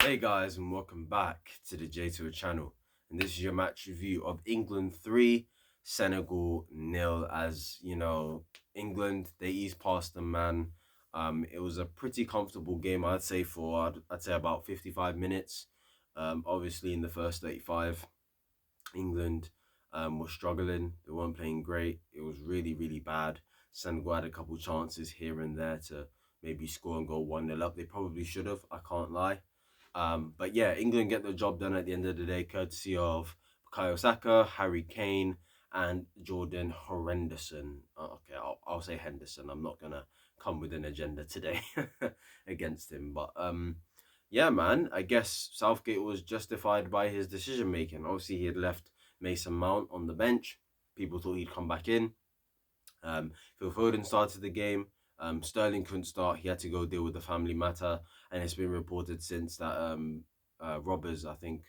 Hey guys, and welcome back to the J2 channel. And this is your match review of England 3, Senegal 0. As you know, England, they eased past them, man. It was a pretty comfortable game, I'd say, for I'd say about 55 minutes. Obviously, in the first 35, England was struggling. They weren't playing great. It was really, really bad. Senegal had a couple chances here and there to maybe score and go 1-0 up. They probably should have, I can't lie. But yeah, England get the job done at the end of the day, courtesy of Saka, Harry Kane, and Jordan Henderson. Okay, I'll say Henderson. I'm not gonna come with an agenda today against him. But yeah, man, I guess Southgate was justified by his decision making. Obviously, he had left Mason Mount on the bench. People thought he'd come back in. Phil Foden started the game. Sterling couldn't start. He had to go deal with the family matter, and it's been reported since that robbers, I think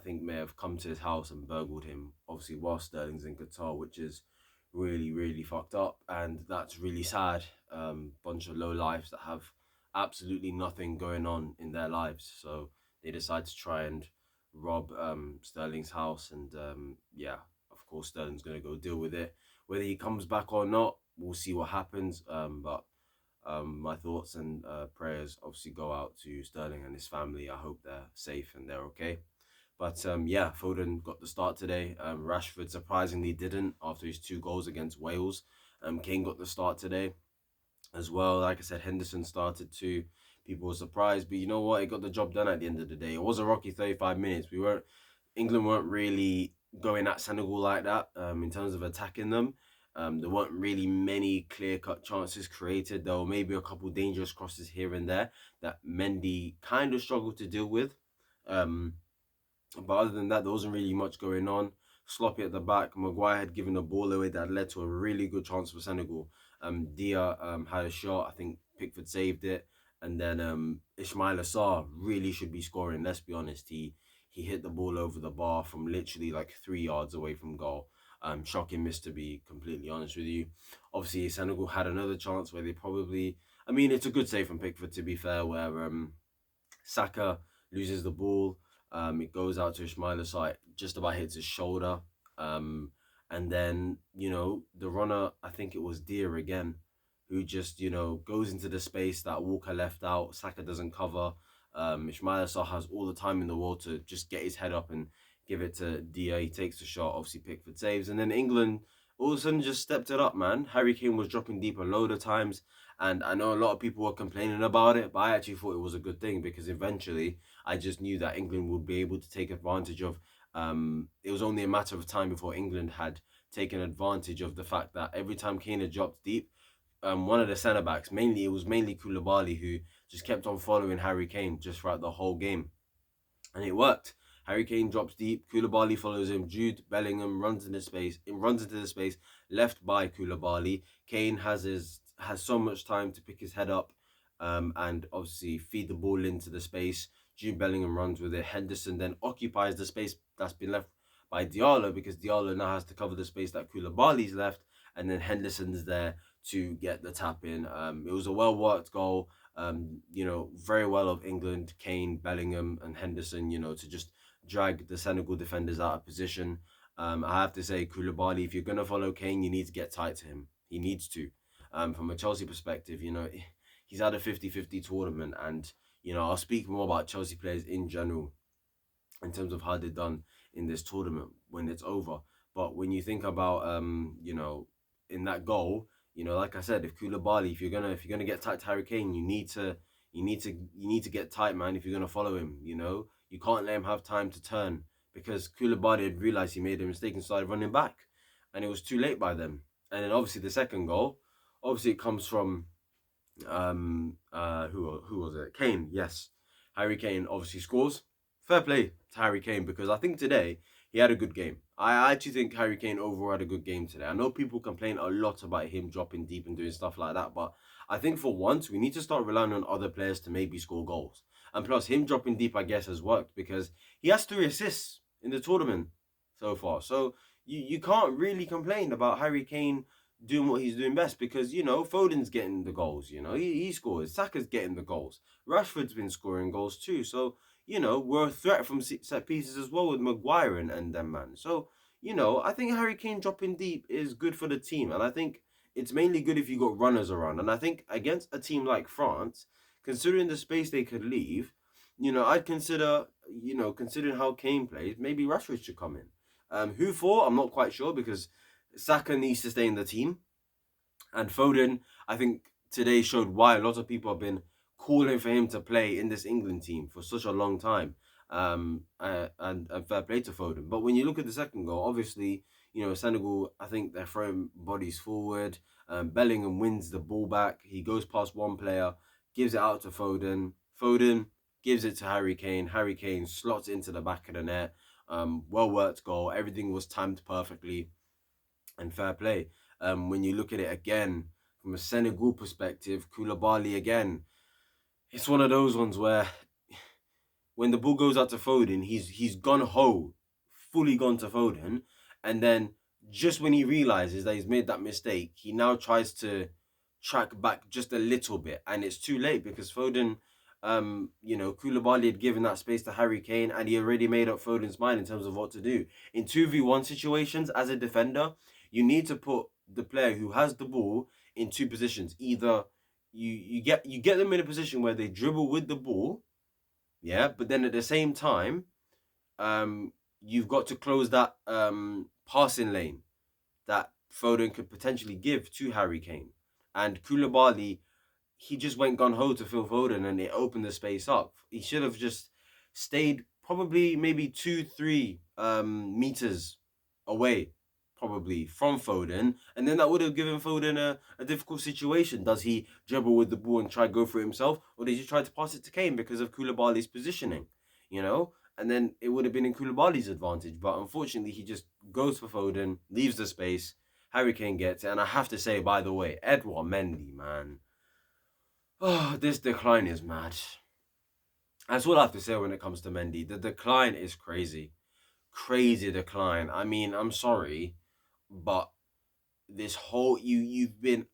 may have come to his house and burgled him. Obviously, while Sterling's in Qatar, which is really, really fucked up, and that's really sad. Bunch of low lives that have absolutely nothing going on in their lives, so they decide to try and rob Sterling's house, and yeah, of course Sterling's gonna go deal with it. Whether he comes back or not, we'll see what happens. But my thoughts and prayers obviously go out to Sterling and his family. I hope they're safe and they're okay. But yeah, Foden got the start today. Rashford surprisingly didn't after his 2 goals against Wales. Kane got the start today as well. Like I said, Henderson started too. People were surprised, but you know what? It got the job done at the end of the day. It was a rocky 35 minutes. England weren't really going at Senegal like that in terms of attacking them. There weren't really many clear-cut chances created, though maybe a couple dangerous crosses here and there that Mendy kind of struggled to deal with. But other than that, there wasn't really much going on. Sloppy at the back. Maguire had given a ball away that led to a really good chance for Senegal. Dia had a shot. I think Pickford saved it. And then Ismail Assar really should be scoring. Let's be honest. He hit the ball over the bar from literally like 3 yards away from goal. Shocking miss, to be completely honest with you. Obviously, Senegal had another chance where they probably... I mean, it's a good save from Pickford, to be fair, where Saka loses the ball. It goes out to Ismail Assar, just about hits his shoulder. And then, you know, the runner, I think it was Deer again, who just, you know, goes into the space that Walker left out. Saka doesn't cover. Ismail Assar has all the time in the world to just get his head up and give it to Dia. He takes the shot. Obviously, Pickford saves. And then England all of a sudden just stepped it up, man. Harry Kane was dropping deep a load of times. And I know a lot of people were complaining about it, but I actually thought it was a good thing because eventually I just knew that England would be able to take advantage of. It was only a matter of time before England had taken advantage of the fact that every time Kane had dropped deep, one of the centre backs, it was mainly Koulibaly, who just kept on following Harry Kane just throughout the whole game, and it worked. Harry Kane drops deep, Koulibaly follows him, Jude Bellingham runs into the space left by Koulibaly. Kane has so much time to pick his head up and obviously feed the ball into the space. Jude Bellingham runs with it. Henderson then occupies the space that's been left by Diallo, because Diallo now has to cover the space that Koulibaly's left, and then Henderson's there to get the tap in. It was a well-worked goal. You know, very well of England, Kane, Bellingham, and Henderson, you know, to just drag the Senegal defenders out of position. I have to say, Koulibaly, if you're going to follow Kane, you need to get tight to him. He needs to. From a Chelsea perspective, you know, he's had a 50-50 tournament, and, you know, I'll speak more about Chelsea players in general in terms of how they've done in this tournament when it's over. But when you think about, you know, in that goal, you know, like I said, if Koulibaly, if you're gonna get tight to Harry Kane, you need to get tight, man. If you're gonna follow him, you know, you can't let him have time to turn, because Koulibaly had realised he made a mistake and started running back, and it was too late by then. And then obviously the second goal, obviously it comes from who was it? Kane, yes. Harry Kane obviously scores. Fair play to Harry Kane, because I think today he had a good game. I actually think Harry Kane overall had a good game today. I know people complain a lot about him dropping deep and doing stuff like that, but I think for once we need to start relying on other players to maybe score goals. And plus, him dropping deep, I guess, has worked, because he has 3 assists in the tournament so far. So you can't really complain about Harry Kane doing what he's doing best because, Foden's getting the goals, he scores. Saka's getting the goals. Rashford's been scoring goals too. So, we're a threat from set pieces as well with Maguire and them, man. So, I think Harry Kane dropping deep is good for the team. And I think it's mainly good if you got runners around. And I think against a team like France, considering the space they could leave, I'd consider, considering how Kane plays, maybe Rashford should come in. Who for? I'm not quite sure because Saka needs to stay in the team. And Foden, I think today showed why a lot of people have been calling for him to play in this England team for such a long time. And fair play to Foden. But when you look at the second goal, obviously, Senegal, I think they're throwing bodies forward. Bellingham wins the ball back. He goes past one player, gives it out to Foden. Foden gives it to Harry Kane. Harry Kane slots into the back of the net. Well worked goal. Everything was timed perfectly and fair play. When you look at it again from a Senegal perspective, Koulibaly again, it's one of those ones where when the ball goes out to Foden, he's gone ho, fully gone to Foden, and then just when he realizes that he's made that mistake, he now tries to track back just a little bit, and it's too late because Foden, Koulibaly had given that space to Harry Kane, and he already made up Foden's mind in terms of what to do. In 2v1 situations, as a defender, you need to put the player who has the ball in two positions. Either you get them in a position where they dribble with the ball, yeah, but then at the same time, you've got to close that passing lane that Foden could potentially give to Harry Kane. And Koulibaly, he just went gun ho to Phil Foden and it opened the space up. He should have just stayed probably maybe 2-3 meters away, probably from Foden, and then that would have given Foden a difficult situation. Does he dribble with the ball and try go for it himself, or does he try to pass it to Kane because of Koulibaly's positioning? And then it would have been in Koulibaly's advantage. But unfortunately, he just goes for Foden, leaves the space. Harry Kane gets it, and I have to say, by the way, Edouard Mendy, man. Oh, this decline is mad. That's all I have to say when it comes to Mendy. The decline is crazy. Crazy decline. I mean, I'm sorry, but this whole he's been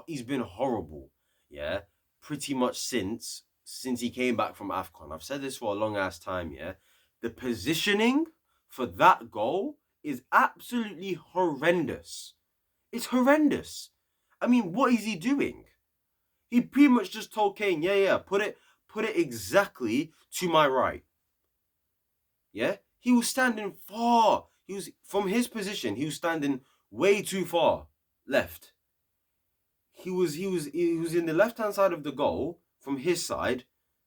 horrible, yeah, pretty much since he came back from AFCON. I've said this for a long ass time, yeah. The positioning for that goal is absolutely horrendous. It's horrendous. I mean, what is he doing? He pretty much just told Kane, yeah, put it exactly to my right. Yeah? He was standing far. He was from his position, he was standing way too far left. He was in the left-hand side of the goal from his side,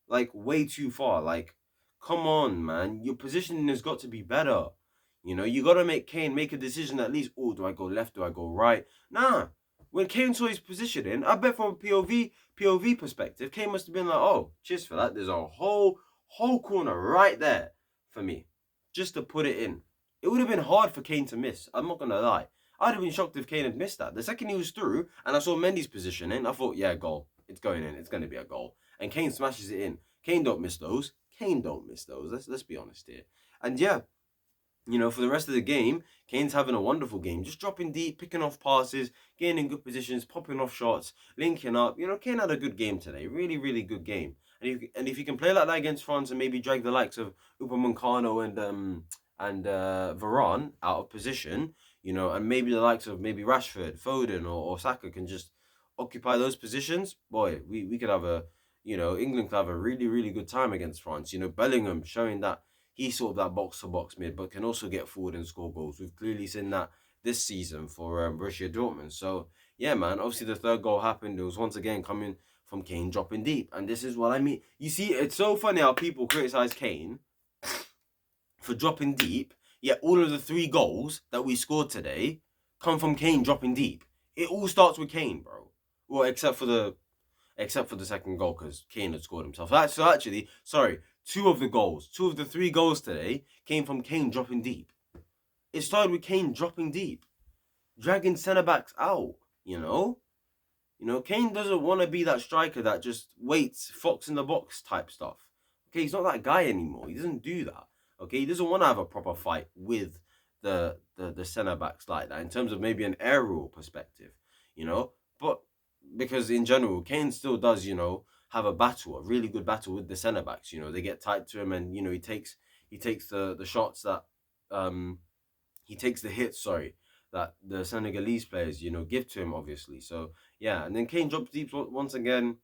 like way too far. Like, come on, man. Your positioning has got to be better. You gotta make Kane make a decision at least. Oh, do I go left? Do I go right? Nah. When Kane saw his positioning, I bet from a POV perspective, Kane must have been like, oh, cheers for that. There's a whole corner right there for me. Just to put it in. It would have been hard for Kane to miss. I'm not gonna lie. I'd have been shocked if Kane had missed that. The second he was through and I saw Mendy's positioning, I thought, yeah, goal. It's going in. It's going to be a goal. And Kane smashes it in. Kane don't miss those. Let's be honest here. And yeah, for the rest of the game, Kane's having a wonderful game. Just dropping deep, picking off passes, getting in good positions, popping off shots, linking up. Kane had a good game today. Really, really good game. And if you can play like that against France and maybe drag the likes of Upamecano and Varane out of position, and maybe the likes of maybe Rashford, Foden, or Saka can just occupy those positions, boy, we could have England could have a really, really good time against France. Bellingham showing that he's sort of that box-to-box mid, but can also get forward and score goals. We've clearly seen that this season for Borussia Dortmund. So, yeah, man, obviously the third goal happened. It was once again coming from Kane dropping deep. And this is what I mean. You see, it's so funny how people criticize Kane for dropping deep, yet all of the 3 goals that we scored today come from Kane dropping deep. It all starts with Kane, bro. Well, except for the second goal, because Kane had scored himself. So actually, sorry, 2 of the 3 goals today came from Kane dropping deep. It started with Kane dropping deep, dragging centre backs out. Kane doesn't want to be that striker that just waits, fox in the box type stuff. Okay, he's not that guy anymore. He doesn't do that. Okay, he doesn't want to have a proper fight with the centre backs like that in terms of maybe an aerial perspective. you know. But because in general, Kane still does, have a battle, a really good battle with the centre backs. They get tight to him, and he takes the shots that um he takes the hits, sorry, that the Senegalese players, give to him, obviously. So yeah, and then Kane drops deep once again.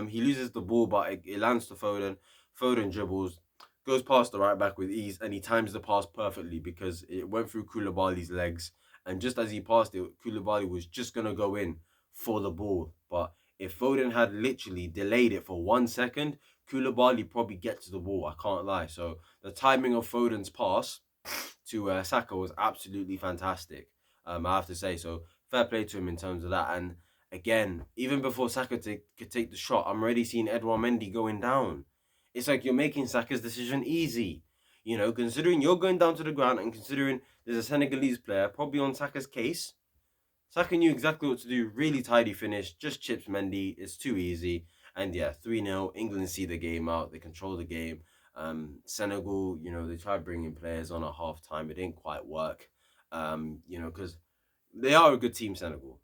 He loses the ball, but it lands to Foden. Foden dribbles, goes past the right back with ease, and he times the pass perfectly because it went through Koulibaly's legs. And just as he passed it, Koulibaly was just gonna go in for the ball. But if Foden had literally delayed it for 1 second, Koulibaly probably gets to the ball. I can't lie. So the timing of Foden's pass to Saka was absolutely fantastic. I have to say, so fair play to him in terms of that. And again, even before Saka could take the shot, I'm already seeing Edouard Mendy going down. It's like you're making Saka's decision easy. Considering you're going down to the ground and considering there's a Senegalese player probably on Saka's case, Saka knew exactly what to do. Really tidy finish, just chips Mendy. It's too easy. And yeah, 3-0. England see the game out. They control the game. Senegal, they tried bringing players on at half time. It didn't quite work. Because they are a good team, Senegal.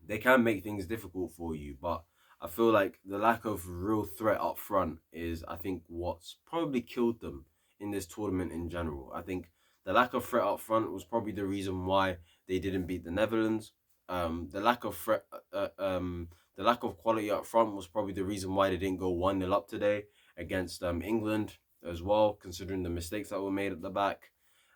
They can make things difficult for you, but I feel like the lack of real threat up front is, I think, what's probably killed them in this tournament in general. I think the lack of threat up front was probably the reason why they didn't beat the Netherlands. The lack of threat, the lack of quality up front was probably the reason why they didn't go 1-0 up today against England as well, considering the mistakes that were made at the back.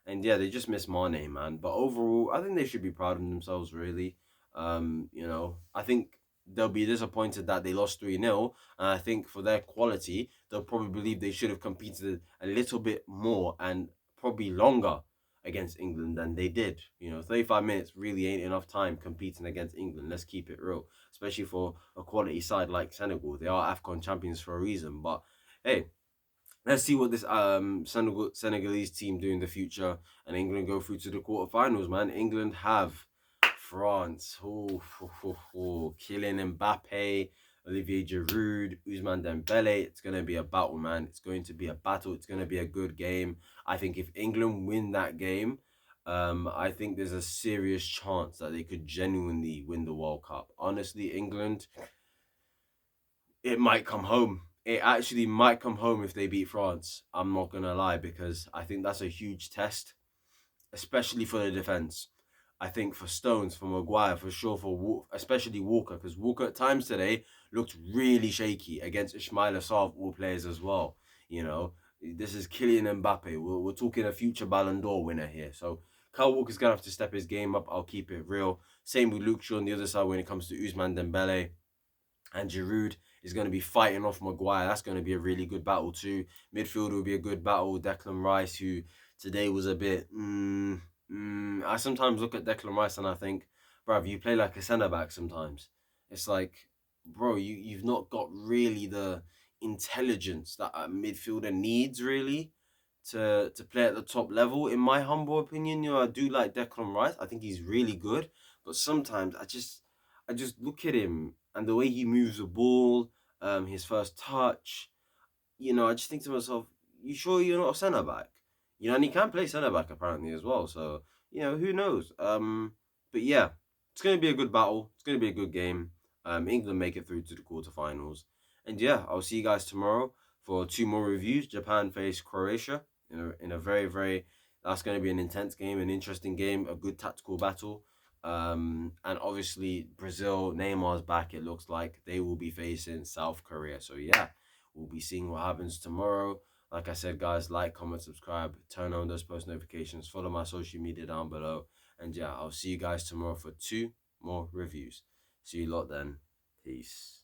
And yeah, they just missed Mane, man. But overall, I think they should be proud of themselves, really. I think they'll be disappointed that they lost 3-0. And I think for their quality, they'll probably believe they should have competed a little bit more and probably longer against England than they did. 35 minutes really ain't enough time competing against England. Let's keep it real, especially for a quality side like Senegal. They are AFCON champions for a reason. But hey, let's see what this Senegalese team do in the future, and England go through to the quarterfinals. Man, England have France. Kylian Mbappe, Olivier Giroud, Ousmane Dembele. It's gonna be a battle, man. It's going to be a battle. It's gonna be a good game. I think if England win that game, I think there's a serious chance that they could genuinely win the World Cup. Honestly, England, it might come home. It actually might come home if they beat France. I'm not gonna lie, because I think that's a huge test, especially for the defense. I think for Stones, for Maguire, for sure, especially Walker, because Walker at times today looked really shaky against Ismail Assar, all players as well. This is Kylian Mbappe. We're talking a future Ballon d'Or winner here. So Kyle Walker's gonna have to step his game up. I'll keep it real. Same with Luke Shaw on the other side when it comes to Ousmane Dembele and Giroud is going to be fighting off Maguire. That's going to be a really good battle too. Midfield will be a good battle. Declan Rice, who today was a bit. I sometimes look at Declan Rice and I think, bruv, you play like a centre back sometimes. It's like, bro, you've not got really the intelligence that a midfielder needs really to play at the top level. In my humble opinion, I do like Declan Rice. I think he's really good, but sometimes I just look at him and the way he moves the ball, his first touch. I just think to myself, you sure you're not a centre back? And he can play centre back apparently as well. So who knows? But yeah, it's gonna be a good battle. It's gonna be a good game. England make it through to the quarterfinals, and yeah, I'll see you guys tomorrow for two more reviews. Japan face Croatia in a very very. That's going to be an intense game, an interesting game, a good tactical battle. And obviously Brazil, Neymar's back. It looks like they will be facing South Korea. So yeah, we'll be seeing what happens tomorrow. Like I said, guys, like, comment, subscribe, turn on those post notifications, follow my social media down below. And yeah, I'll see you guys tomorrow for two more reviews. See you lot then. Peace.